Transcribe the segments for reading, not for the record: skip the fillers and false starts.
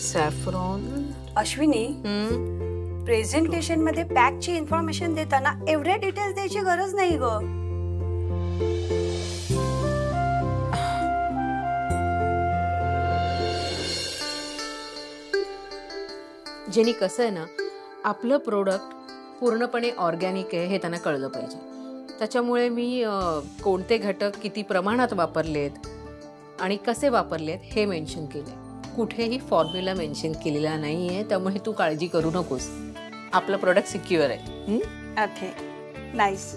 Saffron. Ashwini, presentation मध्ये पॅकची information देताना एवढ्या डिटेल्स द्यायची गरज नाही ग. जेनी कसं आहे ना, आपलं प्रोडक्ट पूर्णपणे ऑर्गॅनिक आहे हे त्यांना कळलं पाहिजे. त्याच्यामुळे मी कोणते घटक किती प्रमाणात वापरलेत आणि कसे वापरलेत हे मेन्शन केले. कुठेही फॉर्म्युला मेन्शन केलेला नाही आहे. त्यामुळे तू काळजी करू नकोस. आपलं प्रोडक्ट सिक्युअर आहे. Okay, nice.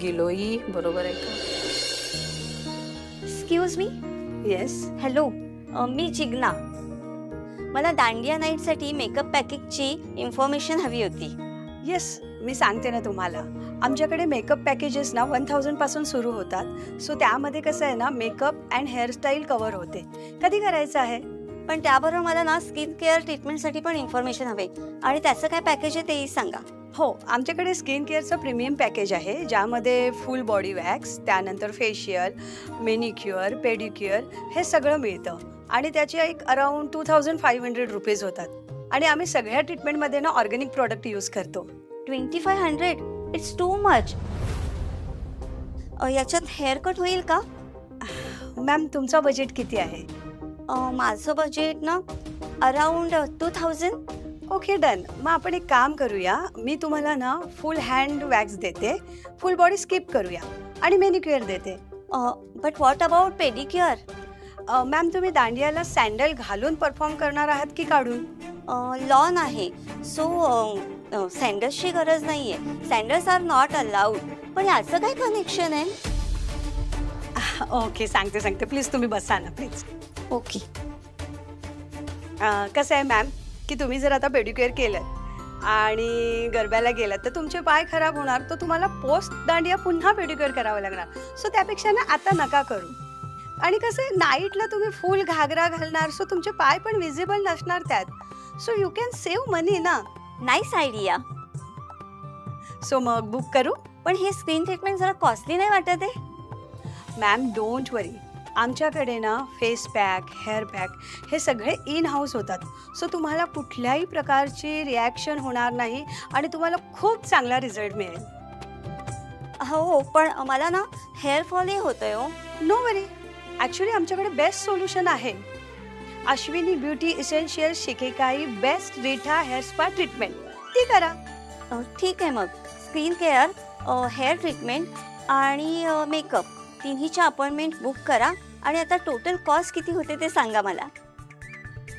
गिलोई बरोबर आहे का? Excuse me. येस. हॅलो, मी जिग्ना. मला दांडिया नाईटसाठी मेकअप पॅकेजची इन्फॉर्मेशन हवी होती. येस, मी सांगते ना तुम्हाला. आमच्याकडे मेकअप पॅकेजेस ना 1000 पासून सुरू होतात. सो त्यामध्ये कसं आहे ना, मेकअप अँड हेअरस्टाईल कव्हर होते. कधी करायचं आहे? पण त्याबरोबर मला ना स्किन केअर ट्रीटमेंटसाठी पण इन्फॉर्मेशन हवे आणि त्याचं काय पॅकेज आहे तेही सांगा. हो, आमच्याकडे स्किन केअरचं प्रीमियम पॅकेज आहे, ज्यामध्ये फुल बॉडी वॅक्स, त्यानंतर फेशियल, मेनिक्युअर, पेडिक्युअर हे सगळं मिळतं. आणि त्याचे एक अराउंड 2500 रुपीज होतात. आणि आम्ही सगळ्या ट्रीटमेंटमध्ये ना ऑर्गॅनिक प्रॉडक्ट यूज करतो. 2500? It's too much. याच्यात हेअर कट होईल का? मॅम, तुमचं बजेट किती आहे? माझं बजेट ना अराउंड 2000. Okay, done. मग आपण एक काम करूया. मी तुम्हाला ना फुल हँड वॅक्स देते, फुल बॉडी स्किप करूया आणि मेनिक्युअर देते. But what about pedicure? Ma'am, तुम्ही दांडियाला सँडल घालून परफॉर्म करणार आहात की काढून? लॉन आहे, सो सँडल्सची गरज नाही आहे. Sandals are not allowed. पण याचं काय कनेक्शन आहे? ओके, सांगते. प्लीज तुम्ही बसा ना, प्लीज. ओके. कसं आहे मॅम, की तुम्ही जर आता पेडिक्युअर केलं आणि गरब्याला गेलात तर तुमचे पाय खराब होणार. तर तुम्हाला पोस्ट दांडिया पुन्हा पेडिक्युअर करावं लागणार. सो त्यापेक्षा ना आता नका करू. आणि कसं आहे, नाईटला तुम्ही फुल घागरा घालणार, सो तुमचे पाय पण विजिबल नसणार त्यात. सो यू कॅन सेव्ह मनी ना. Nice idea. सो मग बुक करू? पण हे स्किन ट्रीटमेंट जरा कॉस्टली नाही वाटत आहे? मॅम, डोंट वरी. आमच्याकडे ना फेस पॅक, हेअर पॅक हे सगळे इन हाऊस होतात. सो तुम्हाला कुठल्याही प्रकारची रिॲक्शन होणार नाही आणि तुम्हाला खूप चांगला रिझल्ट मिळेल. हो, पण मला ना हेअर फॉलही होतोय. हो, नो वरी. ॲक्च्युली आमच्याकडे बेस्ट सोल्युशन आहे. अश्विनी ब्युटी इसेन्शियल शिकेकाई बेस्ट रिठा हेअर स्पा ट्रीटमेंट. ती करा. ठीक आहे. मग स्किन केअर, हेअर ट्रीटमेंट आणि मेकअप तिन्हीच्या अपॉइंटमेंट बुक करा. आणि आता टोटल कॉस्ट किती होते ते सांगा मला.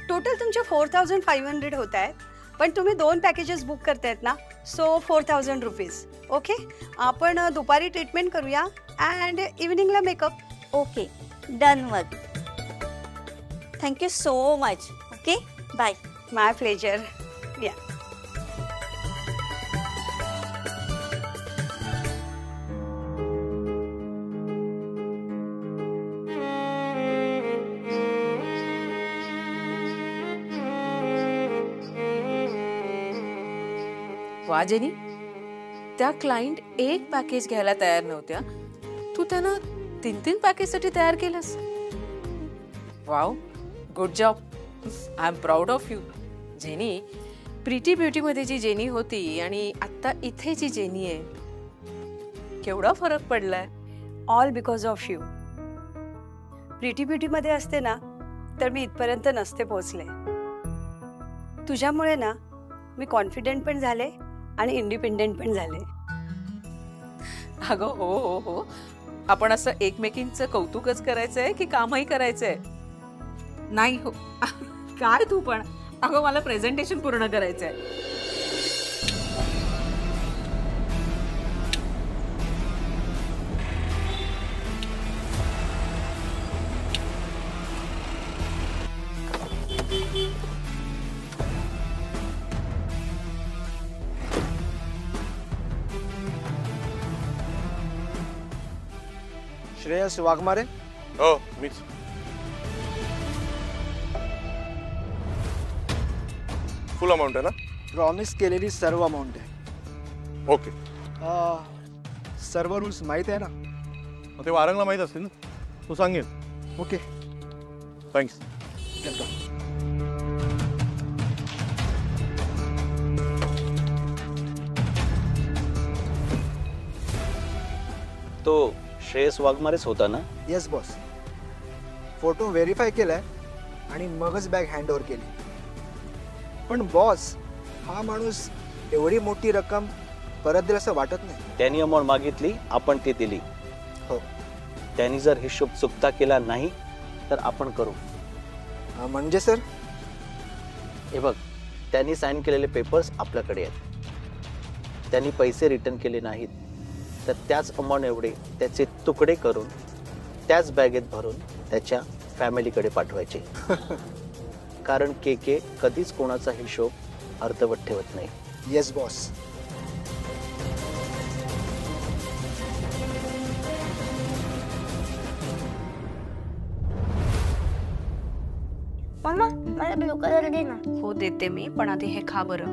टोटल तुमचे 4500 होत आहेत. पण तुम्ही 2 पॅकेजेस बुक करतायत ना, सो 4000 रुपीज. ओके, आपण दुपारी ट्रीटमेंट करूया अँड इव्हिनिंगला मेकअप. Okay, done. मग thank you so much. Okay, bye. My pleasure. या. वा जेनी, त्या क्लायंट एक पॅकेज घ्यायला तयार नव्हत्या. तू त्यांना 3 पॅकेजसाठी तयार केलंस. Wow, good job. I am proud of you. Jenny, pretty ब्युटीमध्ये जी जेनी होती आणि आत्ता इथे जी जेनी आहे, केवढा फरक पडलाय. All because of you. Pretty ब्युटीमध्ये असते ना तर मी इथपर्यंत नसते पोहोचले. तुझ्यामुळे ना मी कॉन्फिडेंट पण झाले आणि इंडिपेंडेंट पण झाले. अगं हो, आपण असं एकमेकींचं कौतुकच करायचंय की कामही करायचंय? नाही हो. काय तू पण. अगं, मला प्रेझेंटेशन पूर्ण करायचंय. श्रेयस वाघमारे. हो, मीच. फुल अमाऊंट आहे ना? प्रॉमिस केलेली सर्व अमाऊंट आहे. ओके. सर्व रूल्स माहीत आहे ना? मग ते वारंगला माहीत असतील ना, तू सांगेल. Okay, thanks. तो श्रेयस वाघमारेच होता ना? Yes boss. फोटो व्हेरीफाय केलाय आणि मगच बॅग हँडओव्हर केली. पण बॉस, हा माणूस एवढी मोठी रक्कम परत दिल असं वाटत नाही. त्यांनी अमाऊंट मागितली, आपण ती दिली. हो. त्यांनी जर हिशोब चुकता केला नाही तर आपण करू. म्हणजे सर? हे बघ, त्यांनी साईन केलेले पेपर्स आपल्याकडे आहेत. त्यांनी पैसे रिटर्न केले नाहीत तर त्याच अमाऊंट एवढे त्याचे तुकडे करून त्याच बॅगेत भरून त्याच्या फॅमिलीकडे पाठवायचे. कारण के कधीच कोणाचा हिशोब अर्धवट ठेवत नाही. Yes boss. मम्मा मला ब्लू कलर दे ना. हो देते मी, पण आधी हे खा बरं.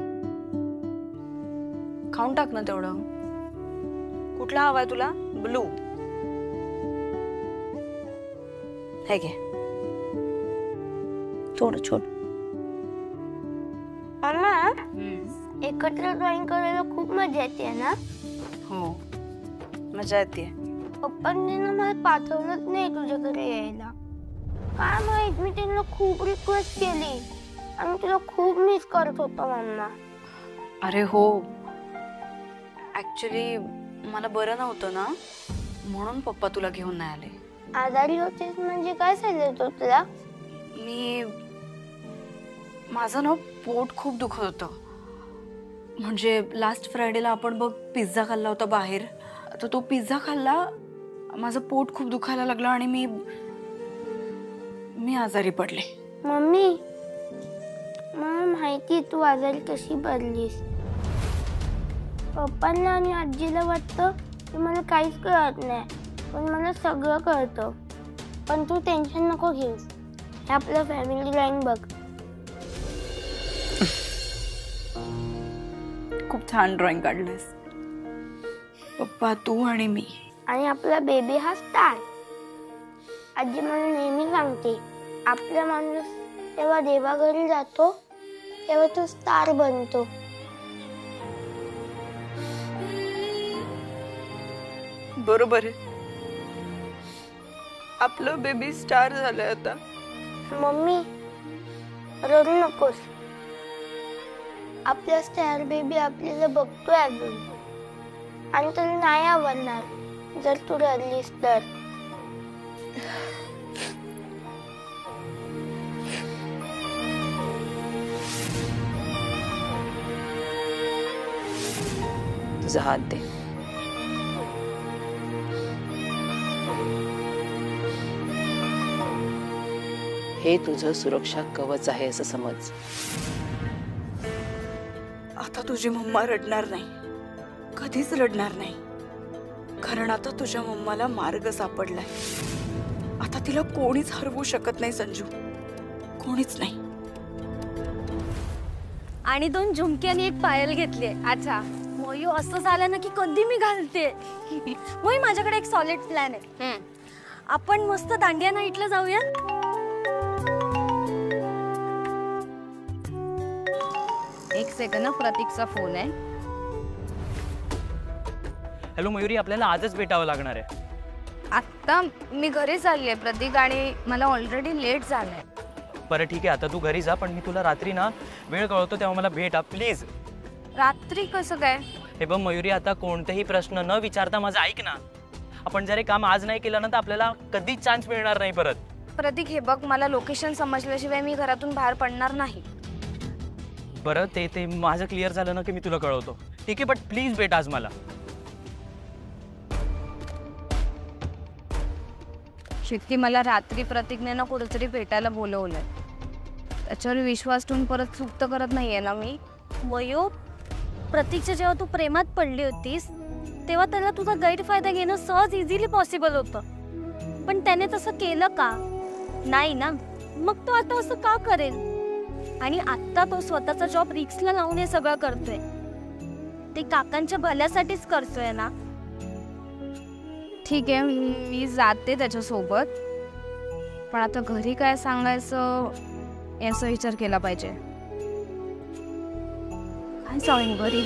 खाऊन टाक ना तेवढं. कुठला हवाय तुला? ब्लू. हे घे. थोडं छोट. मम्मा एकत्र ड्रॉइंग करायला खूप मजा येते ना? हो, मजा येते. पप्पांनी ना मला पाठवलंच नाही तुझ्याकडे यायला. काय माहित, मी त्यांना खूप रिक्वेस्ट केली आणि तुला खूप मिस करत होता मम्मा. अरे हो, ऍक्च्युली मला बरं नव्हतं ना, म्हणून पप्पा तुला घेऊन नाही आले. आजारी होतेस म्हणजे काय झालं तुला? माझं ना पोट खूप दुखत होतं. म्हणजे लास्ट फ्रायडेला आपण बघ पिझ्झा खाल्ला होता बाहेर, तर तो पिझ्झा खाल्ला, माझं पोट खूप दुखायला लागलं आणि मी आजारी पडले. मम्मी, मला माहिती तू आजारी कशी पडलीस. पप्पांना आणि आजीला वाटतं की मला काहीच कळत नाही, पण मला सगळं कळतं. पण तू टेन्शन नको घेऊस. हे आपलं फॅमिली ड्रॉइंग बघ. खूप छान ड्रॉइंग काढलेस पप्पा, तू आणि मी. आणि आपला बेबी हा स्टार. आजी मला नेहमी सांगते, आपला माणूस तेव्हा देवाघरी जातो तेव्हा तो स्टार बनतो. बरोबर आहे, आपलं बेबी स्टार झालंय आता. मम्मी रडू नकोस. आपला स्टार बेबी आपल्याला बघतोय अजून, आणि तुला नाही आवडणार जर तू रडलीस तर. तुझा हात दे. हे तुझं सुरक्षा कवच आहे असं समज. आता तुझी मम्मा रडणार नाही, कधीच रडणार नाही. कारण आता तुझ्या मम्माला मार्ग सापडलाय. आता तिला कोणीच हरवू शकत नाही संजू, कोणीच नाही. आणि 2 झुमके आणि 1 पायल घेतली. अच्छा मोयो, असं झालं ना की कधी मी घालते. मोई, माझ्याकडे एक सॉलिड प्लॅन आहे. आपण मस्त दांडिया नाईटला जाऊया. एक सेकंड, प्रतीकचा फोन आहे. हॅलो मयुरी, आपल्याला आजच भेटावं लागणार आहे. आत्ता मी घरी चालली आहे प्रतीक, आणि मला ऑलरेडी लेट झालंय. बरं ठीक आहे, आता तू घरी जा, पण मी तुला रात्री ना वेळ कळवतो तेव्हा मला भेटा प्लीज. रात्री कसं काय? हे बघ मयुरी, आता कोणतेही प्रश्न न विचारता माझं ऐक ना. आपण जर हे काम आज नाही केलं ना तर आपल्याला कधीच चान्स मिळणार नाही परत. प्रतीक हे बघ, मला लोकेशन समजल्याशिवाय मी घरातून बाहेर पडणार नाही. बरं ते माझं क्लिअर झालं ना की मी तुला कळवतो, ठीक आहे? बट प्लीज भेट आज मला. शिट्टी, मला रात्री प्रतीकने ना कुठेतरी भेटायला बोलवलंय. त्याच्यावर विश्वास ठेवून परत चूक तर करत नाहीये ना मी. वयो, प्रतीकच्या जेव्हा तू प्रेमात पडली होतीस तेव्हा त्याला तुझा गैरफायदा घेणं सहज इझिली पॉसिबल होतं, पण त्याने तसं केलं का? नाही ना. मग तो आता असं का करेल? आणि आता तो स्वतःचा जॉब रिस्कला लावून हे सगळं करतोय. ते काकांच्या भल्यासाठीच करतोय ना. ठीक आहे, मी जाते त्याच्यासोबत, पण आता घरी काय सांगायचं याचा विचार केला पाहिजे. काय सांगेन घरी?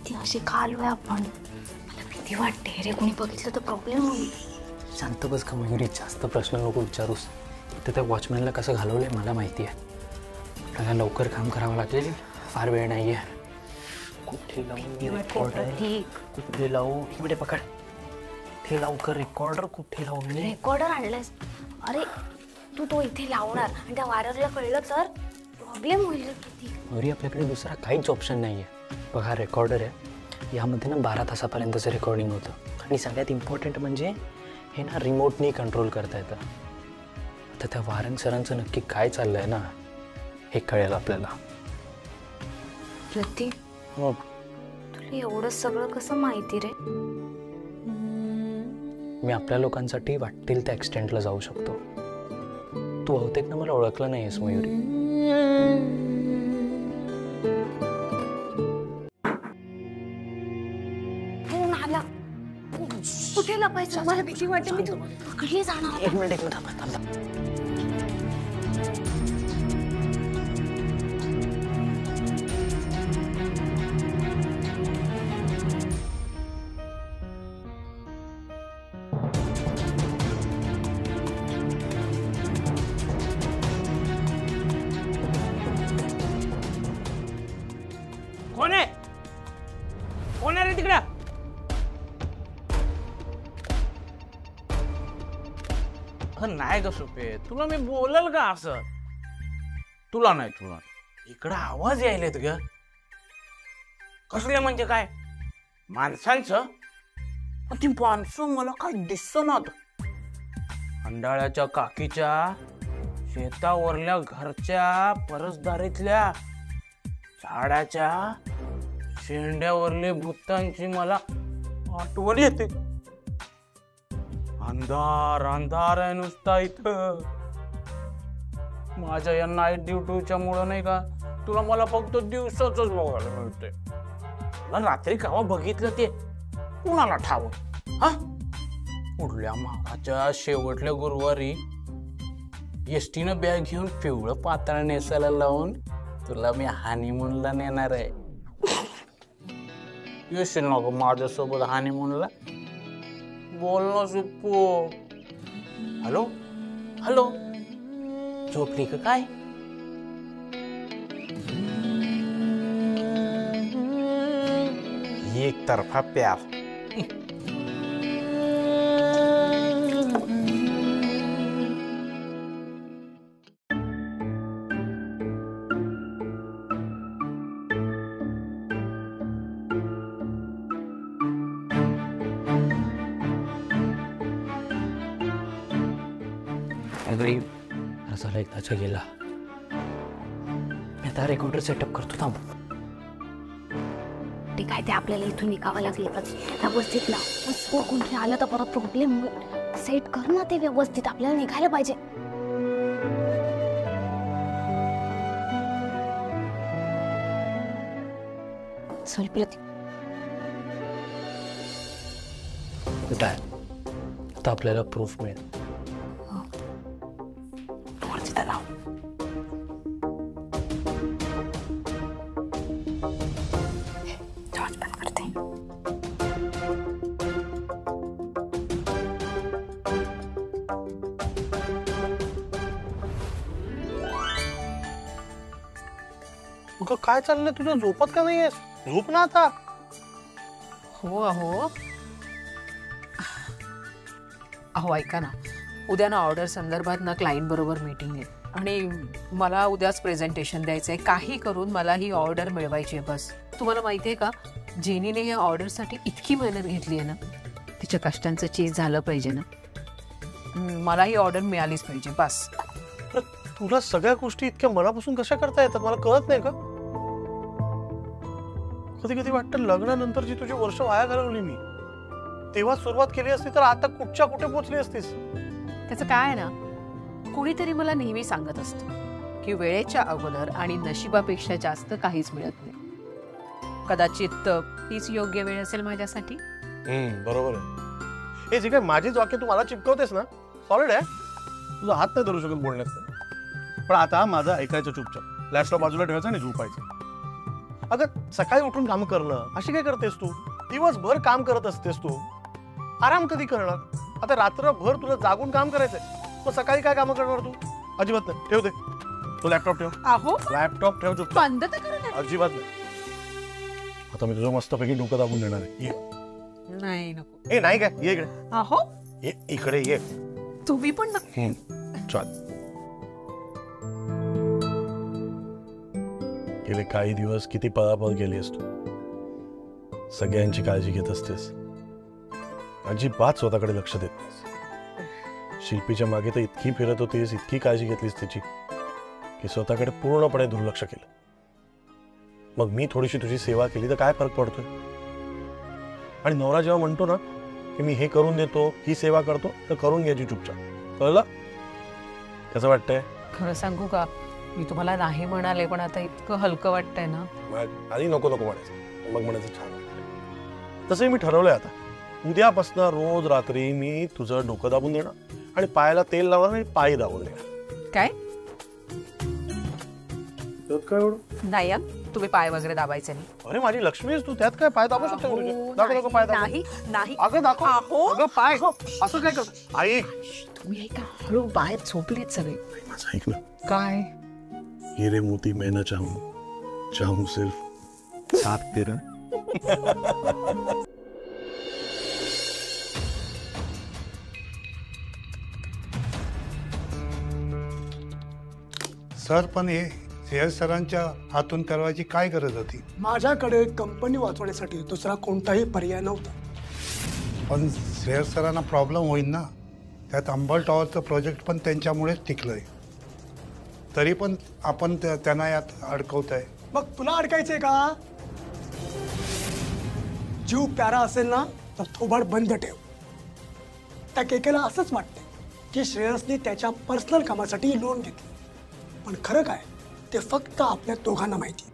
ती अशी का आलोय आपण? मला भीती वाटते रे, कोणी बघितलं तर प्रॉब्लेम होईल. शांत बस का मयुरी, जास्त प्रश्न नको विचारूस. तर त्या वॉचमॅनला कसं घालवलंय मला माहिती आहे. मला लवकर काम करावं लागेल, फार वेळ नाही आहे. कुठे लावू रेकॉर्डर? कुठे लावू? इकडे पकड. ते लवकर रेकॉर्डर कुठे लावू? रेकॉर्डर आणलंयस? अरे तू तो इथे लावणार आणि त्या वायरला कळलं तर प्रॉब्लेम होईल. किती मयुरी, आपल्याकडे दुसरा काहीच ऑप्शन नाही आहे. बघा रेकॉर्डर आहे, यामध्ये ना 12 तासापर्यंतचं रेकॉर्डिंग होतं. आणि सगळ्यात इम्पॉर्टंट म्हणजे हे ना रिमोटनी कंट्रोल करता येतं. आता त्या वारंग सरांचं नक्की काय चाललंय ना हे कळेल आपल्याला. प्रतीक, तुला एवढं सगळं कसं माहिती रे? मी आपल्या लोकांसाठी वाटतील त्या एक्सटेंटला जाऊ शकतो. तू बहुतेक ना मला ओळखलं नाहीयेस मयुरी. कुठे लपायचं? मला भीती वाटते. मी तू पकडली जाणार. एक मिनिट थांबा. कोण आहे? कोण आहे रे तिकडं? नाही ग सुपे, तुला मी बोलल का असं? तुला इकडं आवाज यायलेत ग. कसले म्हणजे काय? माणसांचं? ती माणसं मला काय दिसनात. अंडाळ्याच्या काकीच्या, शेतावरल्या घरच्या परसदारीतल्या, झाडाच्या शेंड्यावरले भूतांची मला आठवण येते. अंधार अंधार आहे नुसता इथं. माझ्या या नाईट ड्युटीच्या मुळे नाही का तुला मला फक्त दिवसाच बघायला मिळते. रात्री कावा बघितलं ते कुणाला ठाव? हा, पुढल्या माघाच्या शेवटल्या गुरुवारी एसटीनं बॅग घेऊन पिवळं पातळ नेसायला लावून तुला मी हानिमूनला नेणार आहे. येशील नको माझ्यासोबत हानिमूनला? बोल ना सुप्पू. हॅलो हॅलो, झोपली का काय? एक तरफा प्यार. झाला एकदाचा गेला. मी आता रेकॉर्डर सेटअप करतो. थांब. ठीक आहे, ते आपल्याला इथून निघावं लागेल. व्यवस्थित लाव. कोणी आलं तर परत प्रॉब्लेम सेट कर ना ते व्यवस्थित. आपल्याला निघायला पाहिजे. चल प्रतीक. आता आपल्याला प्रूफ मिळेल. काय चाललंय तुझं? झोपत का नाहीयेस? झोप ना आता. हो अहो अहो ऐका ना, उद्या ना ऑर्डर संदर्भात ना क्लायंट बरोबर मीटिंग आहे आणि मला उद्याच प्रेझेंटेशन द्यायचं आहे. काही करून मला ही ऑर्डर मिळवायची आहे बस. तुम्हाला माहिती आहे का, जेनीने या ऑर्डरसाठी इतकी मेहनत घेतली आहे ना, तिच्या कष्टांचं चीज झालं पाहिजे ना. मला ही ऑर्डर मिळालीच पाहिजे बस. तुला सगळ्या गोष्टी इतक्या मनापासून कशा करता येतात मला कळत नाही का? कधी कधी वाटतं लग्नानंतरची तुझी वर्ष वाया घालवली मी. तेव्हा सुरुवात केली असती तर आता कुठच्या कुठे पोहोचली असतीस. त्याचं काय आहे ना, कुणीतरी मला नेहमी सांगत असतं की वेळेच्या अगोदर आणि नशिबापेक्षा जास्त काहीच मिळत नाही. कदाचित हीच योग्य वेळ असेल माझ्यासाठी. बरोबर आहे. हे जे काय माझीच वाक्य तू मला चिपकवतेस ना, सॉलिड आहे. तुझा हात नाही धरू शकत बोलण्यात. पण आता माझं ऐकायचं चुपचाप, लॅपटॉप बाजूला ठेवायचं आणि झोपायचं. अगं सकाळी उठून काम करणं अशी काय करतेस तू? दिवसभर काम करत असतेस तू, आराम कधी करणार? आता रात्रभर तुला जागून काम करायचंय, मग सकाळी काय काम करणार तू? अजिबात नाही. ठेव दे तो लॅपटॉप, ठेव. अहो लॅपटॉप ठेव चुपचाप. बंद तर करू नका. अजिबात नाही. आता मी तुझं मस्तपैकी डोकं दाबून देणार आहे. नाही नको. ए नाही काय, ये इकडे. अहो ये इकडे ये. तुम्ही पण ना. चल. गेले काही दिवस किती पळापळ केलीस तू, सगळ्यांची काळजी घेत असतेस, अजिबात स्वतःकडे लक्ष देत नाहीस. शिल्पीच्या मागे तर इतकी फिरत होतीस, इतकी काळजी घेतलीस त्याची, की स्वतःकडे पूर्णपणे दुर्लक्ष केलं. मग मी थोडीशी तुझी सेवा केली तर काय फरक पडतोय? आणि नवरा जेव्हा म्हणतो ना की मी हे करून देतो, ही सेवा करतो, तर करून घ्यायची चुपचाप. कळलं? कसं वाटतंय? खरं सांगू का, मी तुम्हाला नाही म्हणाले, पण आता इतकं हलकं वाटतंय ना. आधी नको नको म्हणायचं, मग म्हणायचं छान वाटतंय. तसंही मी ठरवलंय आता, उद्यापासून रोज रात्री मी तुझं डोकं दाबून देणार आणि पायाला तेल लावणार आणि पायी दाबून देणार. काय काय एवढं? नाही या, तुम्ही पाय वगैरे दाबायचे नाही. अरे माझी लक्ष्मी आहेस तू, त्यात काय? पाय दाबू शकतो का तुझे? दाखव दाखव पाय दाखव. नाही नाही. अगं दाखव. अहो. अगं पाय असं काय करतो? आई तुम्ही ऐका, हळू बाहेर झोपलेत सगळे. माझं ऐक ना. काय? हीरे मोती मैं न चाहूं, चाहूं सिर्फ साथ तेरा. सर, पण हे श्रेयस सरांच्या हातून करवायची काय गरज होती? माझ्याकडे कंपनी वाचवण्यासाठी दुसरा कोणताही पर्याय नव्हता. पण श्रेयस सरांना प्रॉब्लेम होईल ना. त्यात अंबल टॉवरचं प्रोजेक्ट पण त्यांच्यामुळेच टिकलंय. तरी पण आपण त्यांना यात अडकवत आहे. मग तुला अडकायचंय का? जीव प्यारा असेल ना तर थोबाड बंद ठेव. त्या केकेला असंच वाटतंय की श्रेयसने त्याच्या पर्सनल कामासाठी लोन घेतलं, पण खरं काय ते फक्त आपल्या दोघांना माहिती,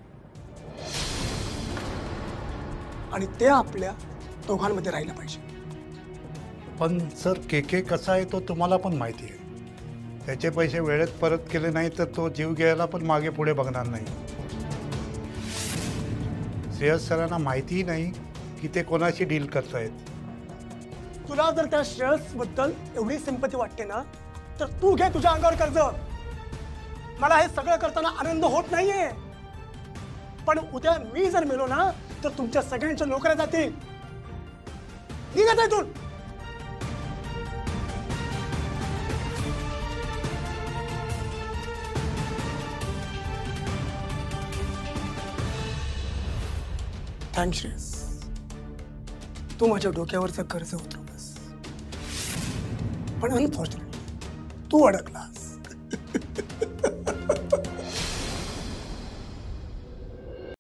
आणि ते आपल्या दोघांमध्ये राहिलं पाहिजे. पण सर, केके कसा आहे तो तुम्हाला पण माहिती आहे. त्याचे पैसे वेळेत परत केले नाही तर तो जीव घ्यायला पण मागे पुढे बघणार नाही. श्रेयस सरांना माहितीही नाही की ते कोणाशी डील करतायत. तुला जर त्या श्रेयस बद्दल एवढी सिंपती वाटते ना तर तू घे तुझ्या अंगावर कर्ज. मला हे सगळं करताना आनंद होत नाहीये, पण उद्या मी जर मेलो ना तर तुमच्या सगळ्यांच्या नोकऱ्या जातील. निघत इथून. थँक्स श्रेयस, तू माझ्या डोक्यावरचं कर्ज उतरवलंस, पण अनफॉर्च्युनेटली तू अडकलास.